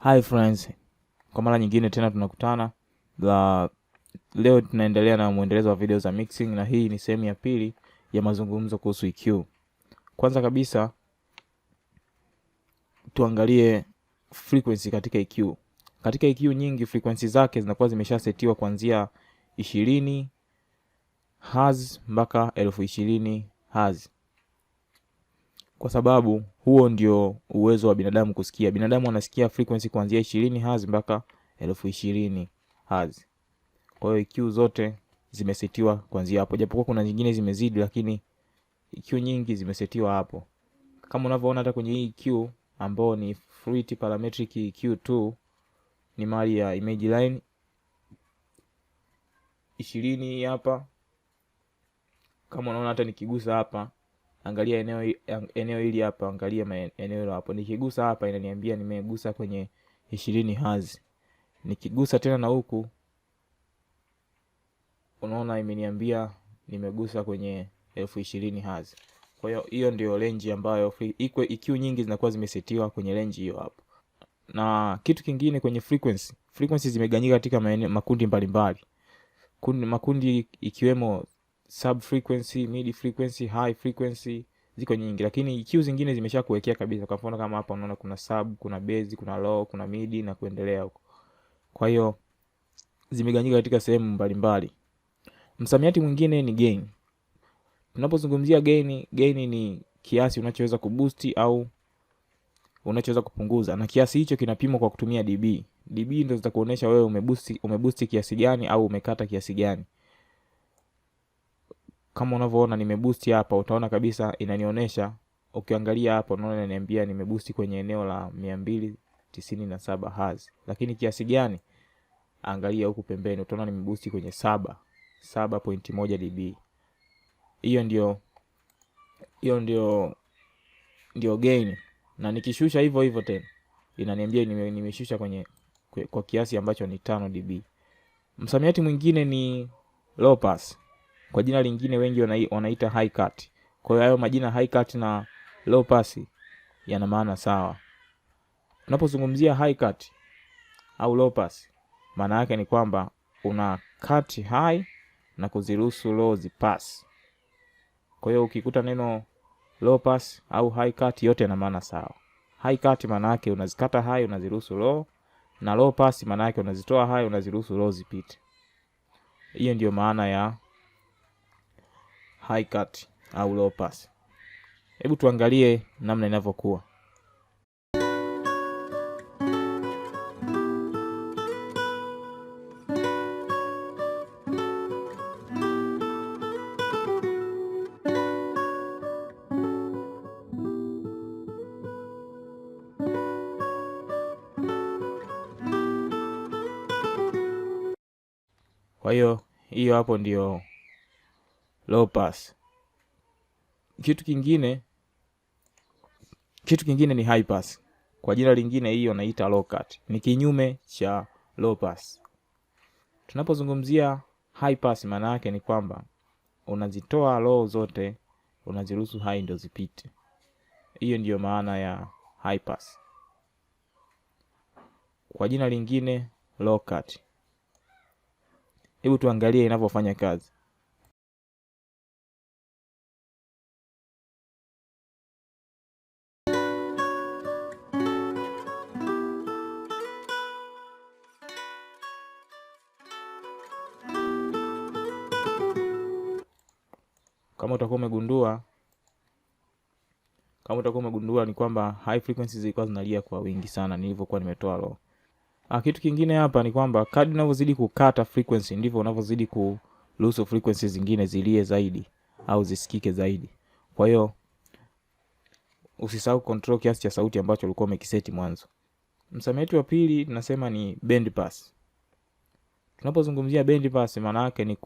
Hi friends, kwa mara nyingine tena tunakutana. Leo tunaendelea na muendelezo wa video za mixing, na hii ni sehemu ya pili ya mazungumzo kuhusu EQ. Kwanza kabisa tuangalie frequency katika EQ. Katika EQ nyingi frequency zake zinakuwa zimeshasetiwa kuanzia 20 Hz mpaka 1020 Hz. Kwa sababu huo ndio uwezo wa binadamu kusikia. Binadamu anasikia frequency kuanzia 20 Hz mpaka 1020 Hz. Kwa hiyo EQ zote zimesetiwa kuanzia hapo. Japokuwa kuna nyingine zimezidi, lakini EQ nyingi zimesetiwa hapo. Kama unavyoona hata kwenye hii EQ ambao ni Fluid Parametric EQ2 ni mali ya image line 20 hapa. Kama unaona hata nikigusa hapa, angalia eneo hili hapa, angalia eneo hilo hapo. Nikigusa hapa inaniambia nimegusa kwenye 20 Hz. Nikigusa tena na huku, unaona imeniambia nimegusa kwenye 1020 Hz. Kwa hiyo hiyo ndio range ambayo EQ nyingi zinakuwa zimesetiwa kwenye range hiyo hapo. Na kitu kingine kwenye frequency zimeganyika katika makundi mbalimbali. Makundi ikiwemo sub frequency, mid frequency, high frequency, ziko nyingi, lakini EQ zingine zimeshakuwekea kabisa. Kwa mfano kama hapa unaona kuna sub, kuna base, kuna low, kuna mid na kuendelea huko. Kwa hiyo zimeganyika katika sehemu mbalimbali. Msamiati mwingine ni gain. Tunapozungumzia gain ni kiasi unachoweza kuboost au unachoweza kupunguza, na kiasi hicho kinapimwa kwa kutumia dB. dB ndio zitakuonesha wewe umeboost kiasi gani au umekata kiasi gani. Kama unavyoona nimeboost hapa, utaona kabisa inanionyesha. Ukiangalia hapa unaona inaniambia nimeboost kwenye eneo la 297 Hz. Lakini kiasi gani? Angalia huku pembeni utaona nimeboost kwenye 7.1 dB. Hiyo ndio gain. Na nikishusha hivyo tena inaniambia nimeshusha kwa kiasi ambacho ni 5 dB. Msamiati mwingine ni low pass. Kwa jina lingine wengi wanaita high cut. Kwa hiyo hayo majina high cut na low pass yana maana sawa. Tunapozungumzia high cut au low pass, maana yake ni kwamba una cut high na kuziruhusu low zipass. Kwa hiyo ukikuta neno low pass au high cut yote yana maana sawa. High cut maana yake unazikata high unaziruhusu low, na low pass maana yake unazitoa high unaziruhusu low zipite. Hiyo ndio maana ya high cut au low pass. Hebu tuangalie namna inavyokuwa. Kwa hiyo hapo ndio low pass. Kitu kingine ni high pass. Kwa jina lingine hiyo naita low cut. Ni kinyume cha low pass. Tunapozungumzia high pass maana yake ni kwamba unazitoa low zote, unaziruhusu high ndio zipite. Hiyo ndio maana ya high pass. Kwa jina lingine low cut. Hebu tuangalie inavyofanya kazi. Kama utakuwa umegundua ni kwamba high frequencies zilikuwa zinalia kwa wingi sana nilivyokuwa nimetoa low. Kitu kingine hapa ni kwamba kadri unavyozidi kukata frequency ndivyo unavyozidi kuruhusu frequencies zingine zilie zaidi au zisikike zaidi. Kwa hiyo usisahau control kiasi cha sauti ambacho ulikuwa umekiseti mwanzo. Msamiati wa pili tunasema ni band pass. Tunapozungumzia band pass maana yake ni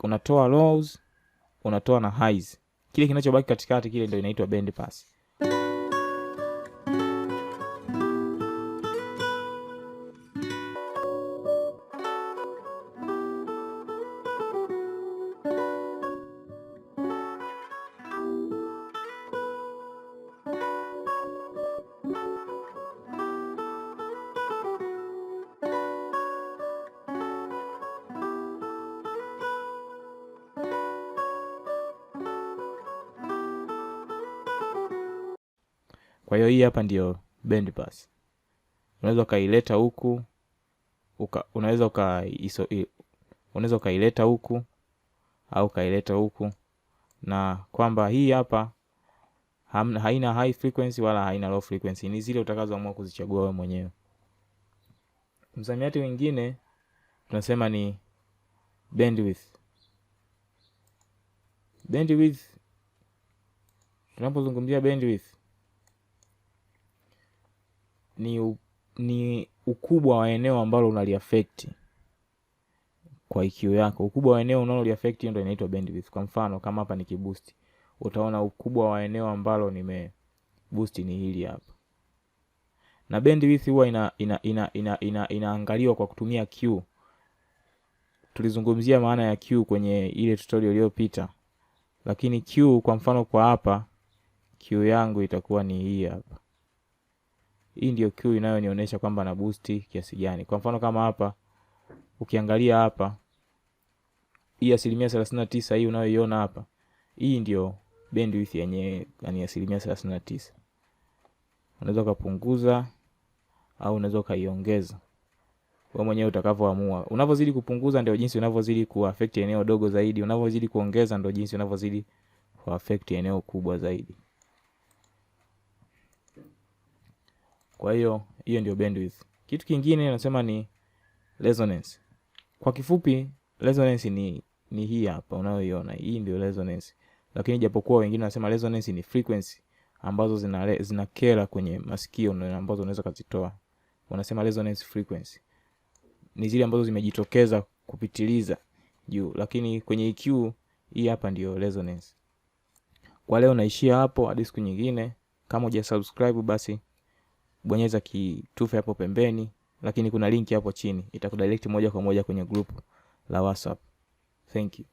unatoa lows, unatoa na highs. Kile kinachobaki katikati kile ndio inaitwa band pass. Kwa hiyo hii hapa ndio band pass. Unaweza kaileta huku, unaweza kaileta huku au kaileta huku, na kwamba hii hapa haina high frequency wala haina low frequency, ni zile utakazoamua kuzichagua wewe mwenyewe. Msamiati mwingine tunasema ni bandwidth. Bandwidth, tunapozungumzia bandwidth ni ukubwa wa eneo ambalo unaliaffect kwa EQ yako. Ukubwa wa eneo unaloliaffect ndio inaitwa bandwidth. Kwa mfano kama hapa nikiboost, utaona ukubwa wa eneo ambalo boost ni hili hapa. Na bandwidth huwa inaangaliwa kwa kutumia Q. Tulizungumzia maana ya Q kwenye ile tutorial iliyopita. Lakini Q kwa mfano kwa hapa, Q yangu itakuwa ni hii hapa. Hii ndio Q inayonionyesha kwamba na boost kiasi gani. Kwa mfano kama hapa, ukiangalia hapa, hii 39% hii unayoiona hapa, hii ndio bandwidth yenyewe, yani 39%. Unaweza kupunguza au unaweza kaiongeza, wewe mwenyewe utakavyoamua. Unavozidi kupunguza ndio jinsi unavyozidi kuaffect eneo dogo zaidi, unavozidi kuongeza ndio jinsi unavyozidi kuaffect eneo kubwa zaidi. Kwa hiyo ndio bandwidth. Kitu kingine nasema ni resonance. Kwa kifupi, resonance ni hii hapa unayoiona. Hii ndio resonance. Lakini japokuwa wengine wanasema resonance ni frequency ambazo zinakera kwenye masikio na ambazo unaweza kuzitoa. Wanasema resonance frequency ni zile ambazo zimejitokeza kupitiliza juu, lakini kwenye EQ hii hapa ndio resonance. Kwa leo naishia hapo, hadi siku nyingine. Kama hujasubscribe basi bonyeza kitufe hapo pembeni, lakini kuna link hapo chini itakudirect moja kwa moja kwenye group la WhatsApp. Thank you.